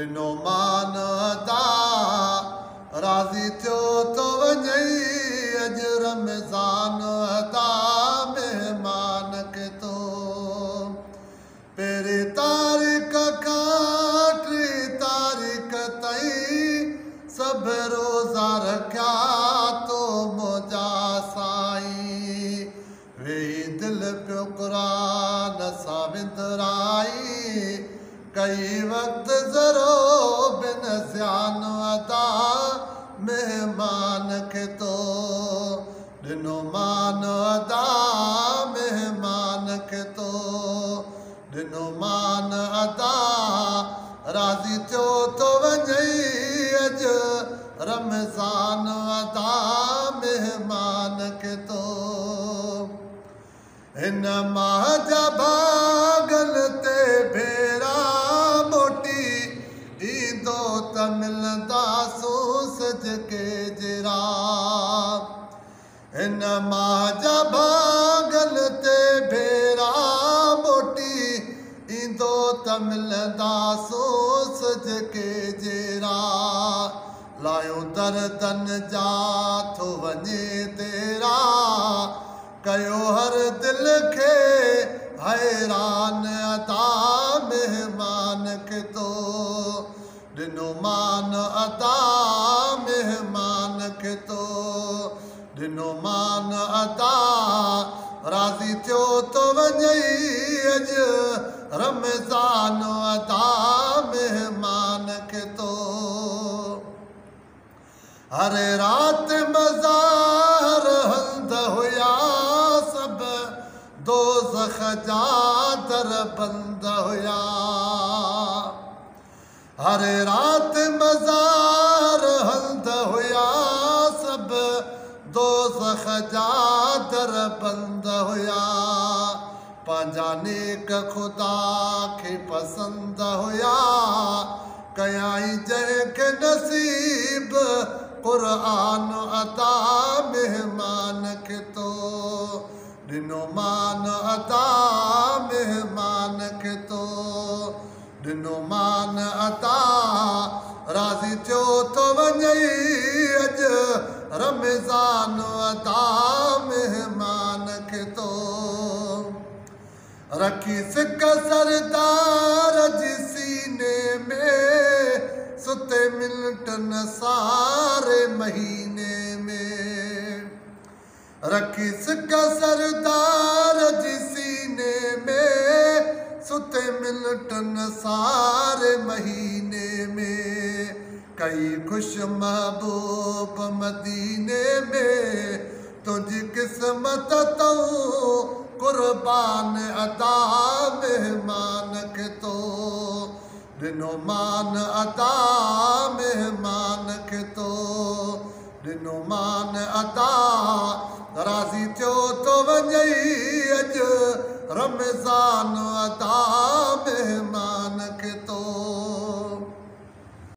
ॾिनो मान अदा राज़ी थियो तो वञई अॼु रमज़ान अदा मेहमान खे तो पहिरीं तारीख़ खां टी तारीख़ ताईं सभु रोज़ा रखिया तो मुंहिंजा साईं वेही दिलि पियो क़ुरान सां विंदराई कई वक्त ज़रो बिन ज़्यान अदा मेहमान खे तो ॾिनो मान अदा मेहमान खे तो ॾिनो मान अदा राज़ी थियो तो वञई अॼु रमज़ान अदा मेहमान खे तो हिन माह जा भागल ते भेरा मोटी ईंदो त मिलंदासूं सजके जरा हिन माह जा भागल ते भेरा मोटी ईंदो त मिलंदासूं सजके जरा लायो दर्दन जा थो वञे तेरा कयो हर दिल खे हैरान अदा मेहमान खे तो ॾिनो मान अदा मेहमान खे तो ॾिनो मान अदा राज़ी थियो तो वञई अॼु रमज़ान अदा मेहमान खे तो हर रात मज़ार हंध हुया दोज़ख जा दर बंद हुया हर रात मज़ार हंध हुया सब दोज़ख जा दर बंद हुया पंहिंजा नेक खुदा खे पसंद हुया कयाई जंहिंखे नसीब क़ुरान अदा मेहमान खे तो ॾिनो मान अदा मेहमान खे तो ॾिनो मान अदा राज़ी थियो तो वञई अॼु रमज़ान अदा मेहमान खे तो रखी सिक सरदार जी सीने में सुते मिलटन सारे महीने में रखी सिक सरदार जी सीने में सुते मिलटन सारे महीने में कई खुश महबूब मदीने में तुझी किस्मत तो कुर्बान अदा मेहमान खे तो ॾिनो मान अदा मेहमान खे तो ॾिनो मान अदा राज़ी थियो तो वञई अॼु रमज़ान अदा मेहमान